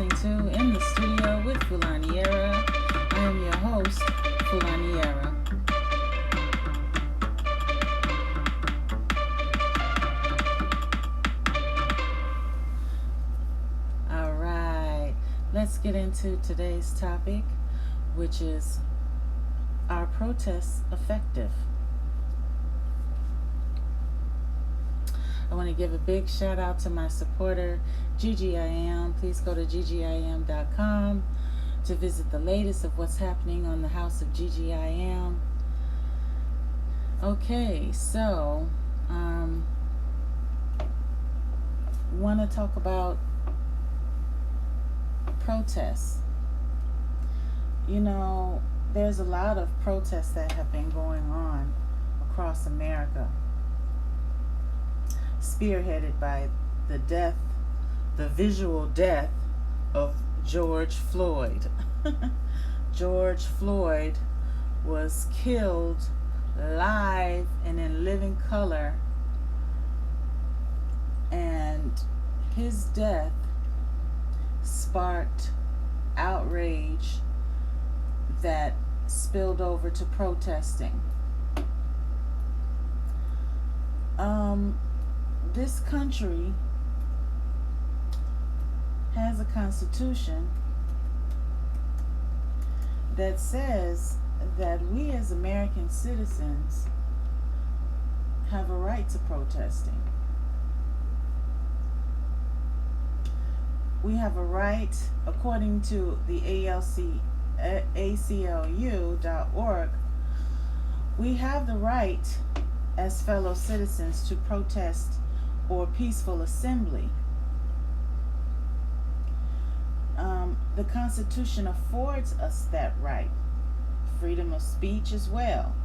listening to In the Studio with Fulaniera. I am your host, Fulaniera. All right, let's get into today's topic, which is, are protests effective? I want to give a big shout out to my supporter, GGIM. Please go to ggim.com to visit the latest of what's happening on the House of GGIM. Okay, so want to talk about protests. You know, there's a lot of protests that have been going on across America, spearheaded by the visual death of George Floyd. George Floyd was killed live and in living color, and his death sparked outrage that spilled over to protesting. This country has a constitution that says that we as American citizens have a right to protesting. We have a right, according to the ACLU.org, we have the right as fellow citizens to protest or peaceful assembly. The Constitution affords us that right, freedom of speech as well.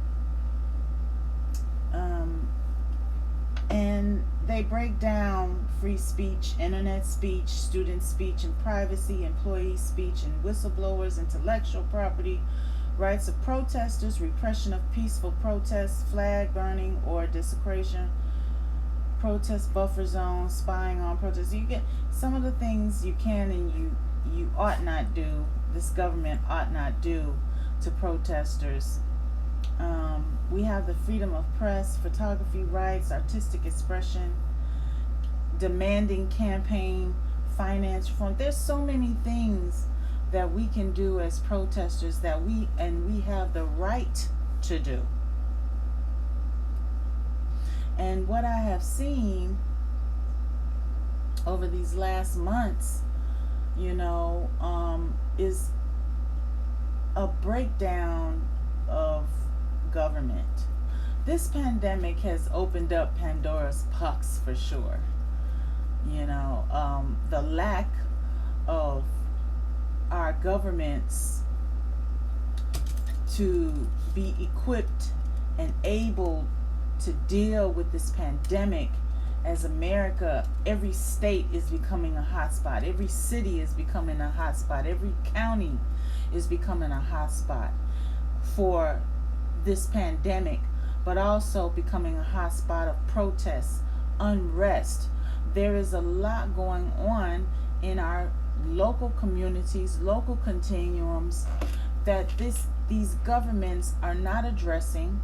And they break down free speech, internet speech, student speech and privacy, employee speech and whistleblowers, intellectual property, rights of protesters, repression of peaceful protests, flag burning or desecration, protest buffer zones, spying on protests. You get some of the things you can and you ought not do, this government ought not do to protesters. We have the freedom of press, photography rights, artistic expression, demanding campaign finance reform. There's so many things that we can do as protesters that we have the right to do. And what I have seen over these last months, is a breakdown of government. This pandemic has opened up Pandora's box for sure. The lack of our governments to be equipped and able to deal with this pandemic. As America, every state is becoming a hotspot. Every city is becoming a hotspot. Every county is becoming a hotspot for this pandemic, but also becoming a hotspot of protests, unrest. There is a lot going on in our local communities, local continuums that these governments are not addressing.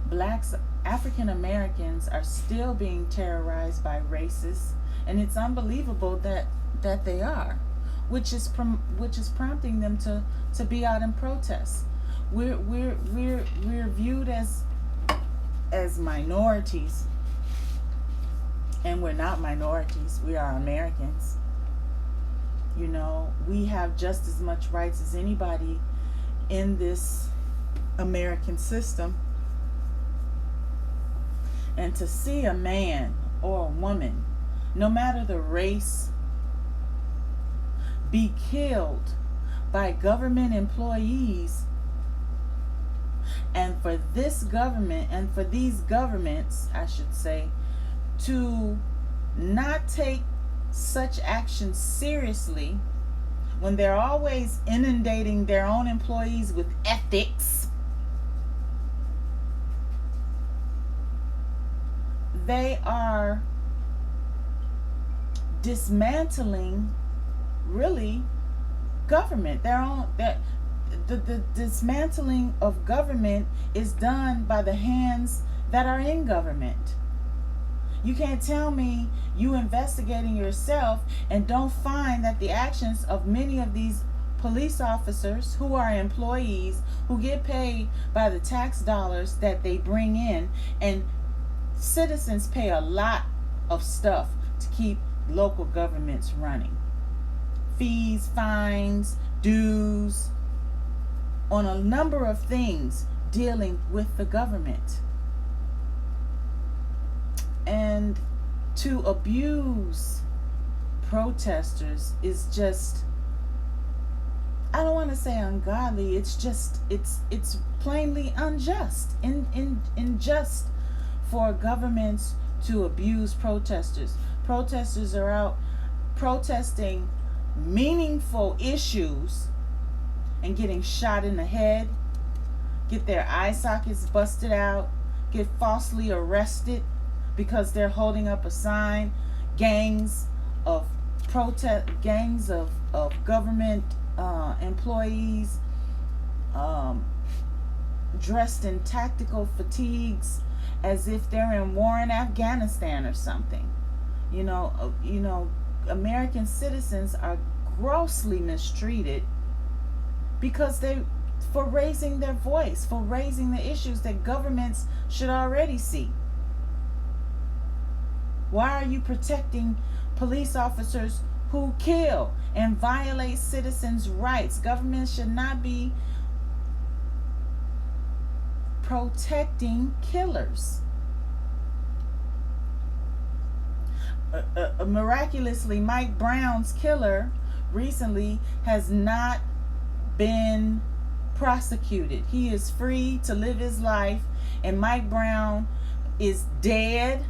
Blacks, African Americans are still being terrorized by racists, and it's unbelievable that they are, which is prompting them to be out in protest. We're viewed as minorities, and we're not minorities. We are Americans. We have just as much rights as anybody in this American system. And to see a man or a woman, no matter the race, be killed by government employees, and for this government and for these governments, I should say, to not take such action seriously when they're always inundating their own employees with ethics, they are dismantling really government. The dismantling of government is done by the hands that are in government. You can't tell me you investigating yourself and don't find that the actions of many of these police officers who are employees who get paid by the tax dollars that they bring in, and citizens pay a lot of stuff to keep local governments running. Fees, fines, dues, on a number of things dealing with the government. And to abuse protesters is just, I don't want to say ungodly, it's plainly unjust, unjust for governments to abuse protesters. Protesters are out protesting meaningful issues and getting shot in the head, get their eye sockets busted out, get falsely arrested because they're holding up a sign. Gangs of government employees dressed in tactical fatigues as if they're in war in Afghanistan or something. You know, American citizens are grossly mistreated because for raising their voice, for raising the issues that governments should already see. Why are you protecting police officers who kill and violate citizens' rights? Government should not be protecting killers. Miraculously, Mike Brown's killer recently has not been prosecuted. He is free to live his life, and Mike Brown is dead.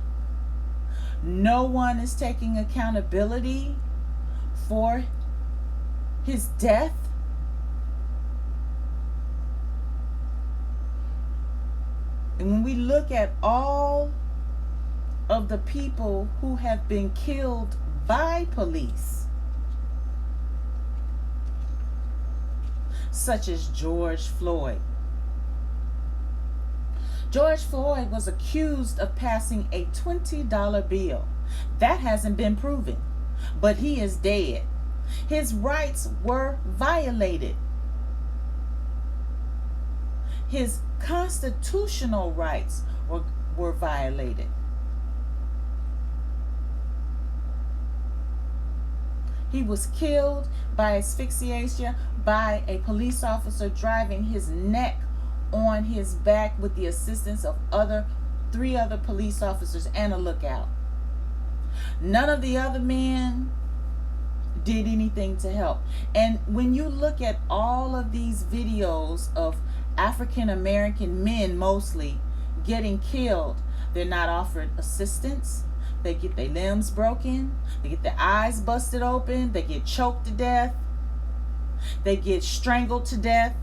No one is taking accountability for his death. And when we look at all of the people who have been killed by police, such as George Floyd. George Floyd was accused of passing a $20 bill. That hasn't been proven, but he is dead. His rights were violated. His constitutional rights were violated. He was killed by asphyxiation by a police officer driving his neck on his back with the assistance of three other police officers and a lookout. None of the other men did anything to help. And when you look at all of these videos of African American men mostly getting killed, they're not offered assistance. They get their limbs broken. They get their eyes busted open. They get choked to death. They get strangled to death.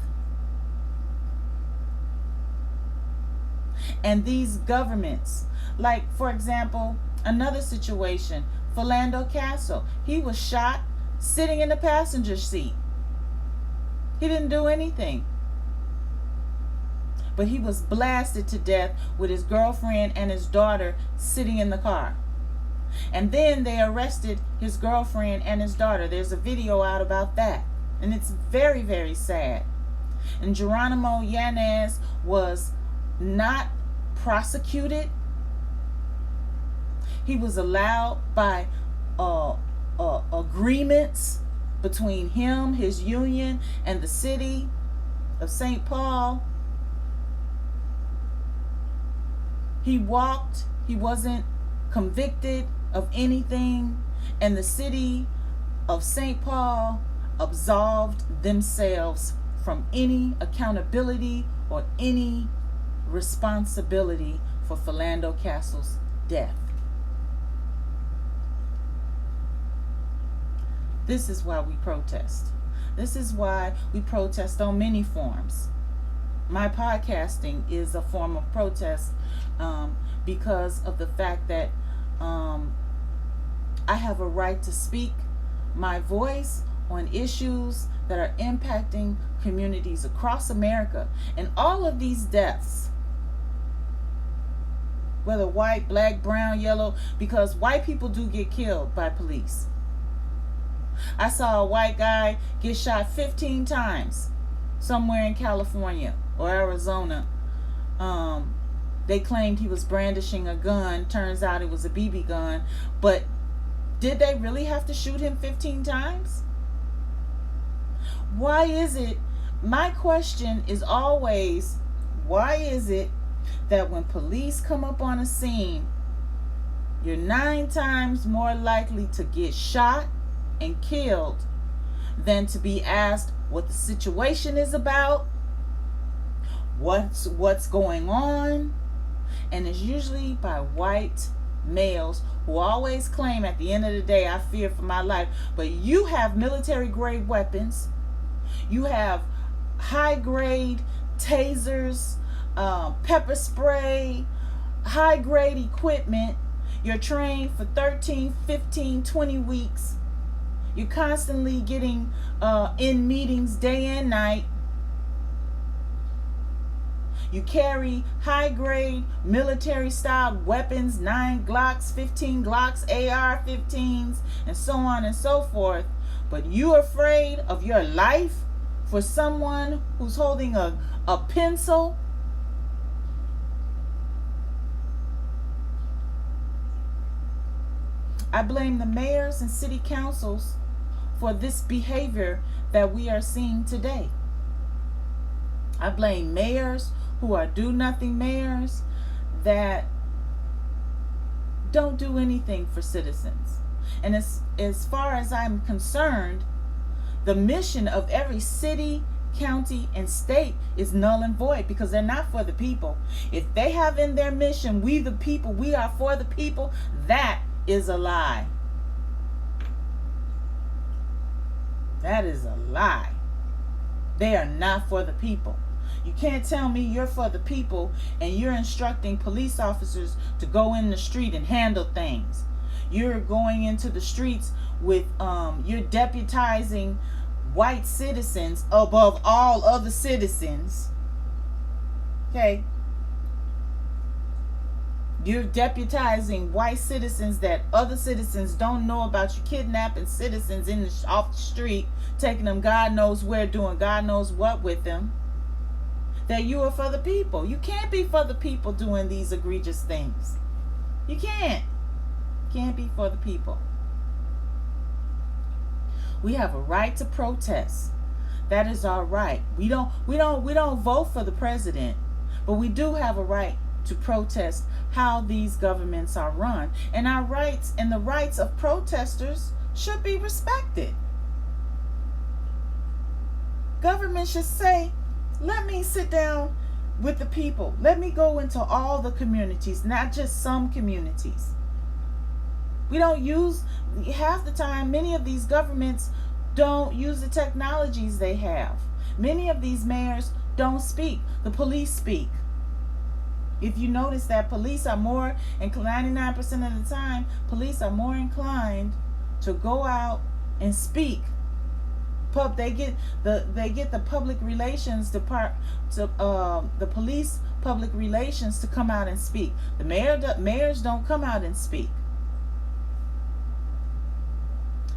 And these governments, like for example, another situation, Philando Castile, he was shot sitting in the passenger seat. He didn't do anything. But he was blasted to death with his girlfriend and his daughter sitting in the car. And then they arrested his girlfriend and his daughter. There's a video out about that. And it's very, very sad. And Geronimo Yanez was not prosecuted. He was allowed by agreements between him, his union, and the city of St. Paul. He walked. He wasn't convicted of anything, and the city of St. Paul absolved themselves from any accountability or any responsibility for Philando Castile's death. This is why we protest. This is why we protest on many forms. My podcasting is a form of protest because of the fact that I have a right to speak my voice on issues that are impacting communities across America. And all of these deaths, whether white, black, brown, yellow, because white people do get killed by police. I saw a white guy get shot 15 times somewhere in California or Arizona. They claimed he was brandishing a gun. Turns out it was a BB gun. But did they really have to shoot him 15 times? Why is it? My question is always, why is it that when police come up on a scene, you're 9 times more likely to get shot and killed than to be asked what the situation is about, what's going on? And it's usually by white males who always claim at the end of the day, I fear for my life. But you have military grade weapons, you have high grade tasers, pepper spray, high grade equipment. You're trained for 13, 15, 20 weeks. You're constantly getting in meetings day and night. You carry high grade military style weapons, 9 Glocks, 15 Glocks, AR-15s, and so on and so forth. But you're afraid of your life for someone who's holding a pencil? I blame the mayors and city councils for this behavior that we are seeing today. I blame mayors who are do-nothing mayors that don't do anything for citizens. And as far as I'm concerned, the mission of every city, county, and state is null and void because they're not for the people. If they have in their mission, we the people, we are for the people, that is a lie. That is a lie. They are not for the people. You can't tell me you're for the people and you're instructing police officers to go in the street and handle things. You're going into the streets with, you're deputizing white citizens above all other citizens. Okay? You're deputizing white citizens that other citizens don't know about. You kidnapping citizens off the street, taking them God knows where, doing God knows what with them. That you are for the people. You can't be for the people doing these egregious things. You can't. Can't be for the people. We have a right to protest. That is our right. We don't vote for the president, but we do have a right to protest how these governments are run. And our rights and the rights of protesters should be respected. Government should say, let me sit down with the people. Let me go into all the communities, not just some communities. We don't use, half the time, many of these governments don't use the technologies they have. Many of these mayors don't speak. The police speak. If you notice that police are more, and 99% of the time, police are more inclined to go out and speak. They get the public relations department, the police public relations to come out and speak. The mayors don't come out and speak.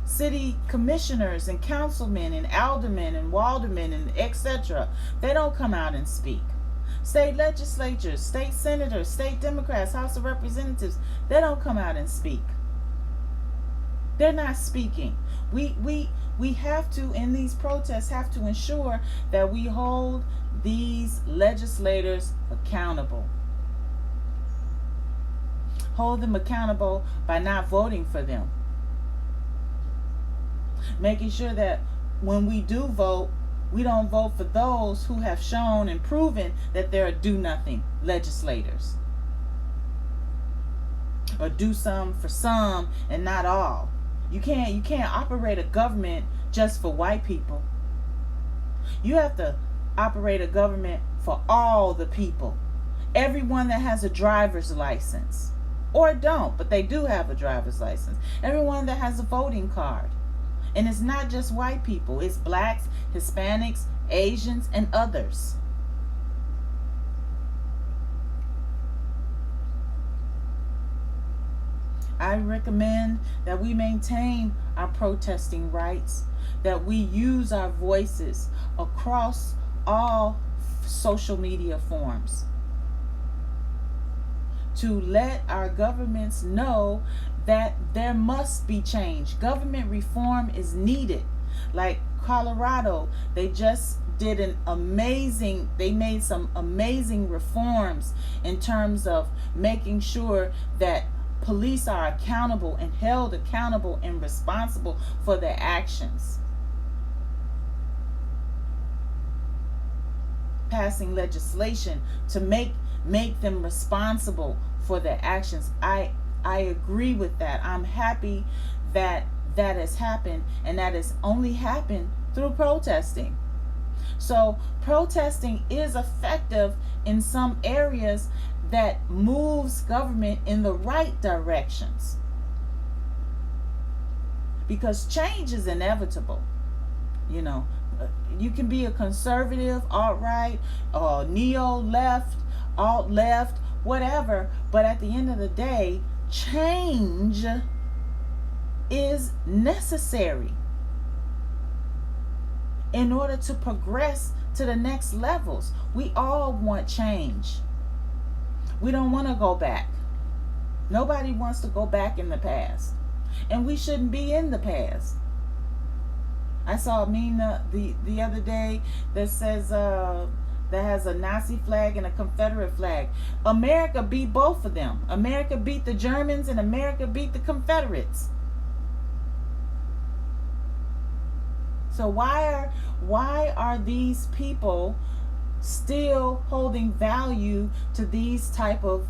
City commissioners and councilmen and aldermen and aldermen and etc. They don't come out and speak. State legislatures, state senators, state Democrats, House of Representatives, they don't come out and speak. They're not speaking. We have to, in these protests, have to ensure that we hold these legislators accountable. Hold them accountable by not voting for them. Making sure that when we do vote, we don't vote for those who have shown and proven that they're do-nothing legislators. Or do some for some and not all. You can't operate a government just for white people. You have to operate a government for all the people. Everyone that has a driver's license or don't, but they do have a driver's license. Everyone that has a voting card. And it's not just white people, it's blacks, Hispanics, Asians, and others. I recommend that we maintain our protesting rights, that we use our voices across all social media forms to let our governments know that there must be change. Government reform is needed. Like Colorado, they just did they made some amazing reforms in terms of making sure that police are accountable and held accountable and responsible for their actions. Passing legislation to make them responsible for their actions. I agree with that. I'm happy that that has happened, and that has only happened through protesting. So protesting is effective in some areas that moves government in the right directions, because change is inevitable. You know, you can be a conservative, alt-right, neo-left, alt-left, whatever, but at the end of the day, change is necessary in order to progress to the next levels. We all want change. We don't want to go back. Nobody wants to go back in the past. And we shouldn't be in the past. I saw a meme the other day that says that has a Nazi flag and a Confederate flag. America beat both of them. America beat the Germans and America beat the Confederates. So why are these people still holding value to these type of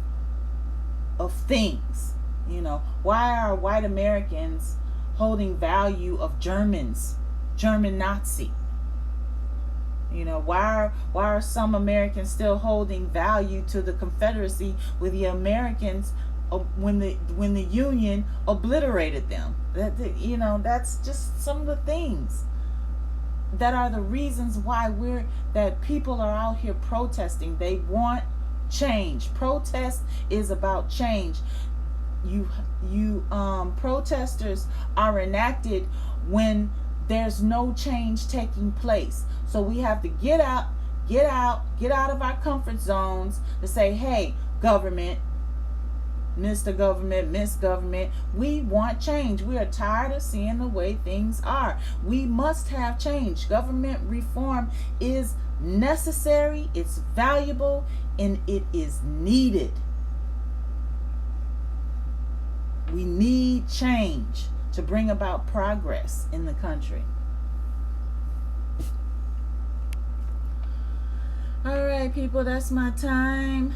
things? You know, why are white Americans holding value of Germans, German Nazi? You know, why are some Americans still holding value to the Confederacy with the Americans when the Union obliterated them? That's just some of the things that are the reasons why that people are out here protesting. They want change. Protest is about change. Protesters are enacted when there's no change taking place. So we have to get out of our comfort zones to say, hey, government, Mr. Government, Miss Government, we want change. We are tired of seeing the way things are. We must have change. Government reform is necessary, it's valuable, and it is needed. We need change to bring about progress in the country. All right, people, that's my time.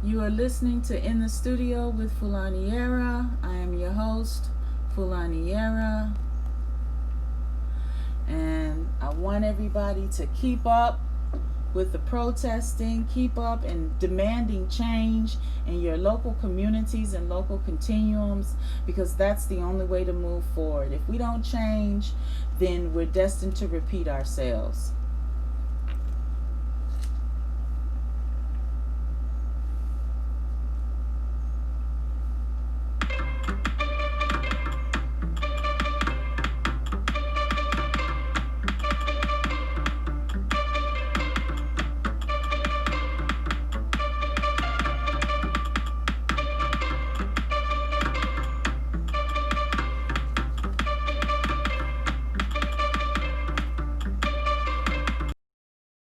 You are listening to In the Studio with Fulaniera. I am your host, Fulaniera. And I want everybody to keep up with the protesting, keep up and demanding change in your local communities and local continuums, because that's the only way to move forward. If we don't change, then we're destined to repeat ourselves.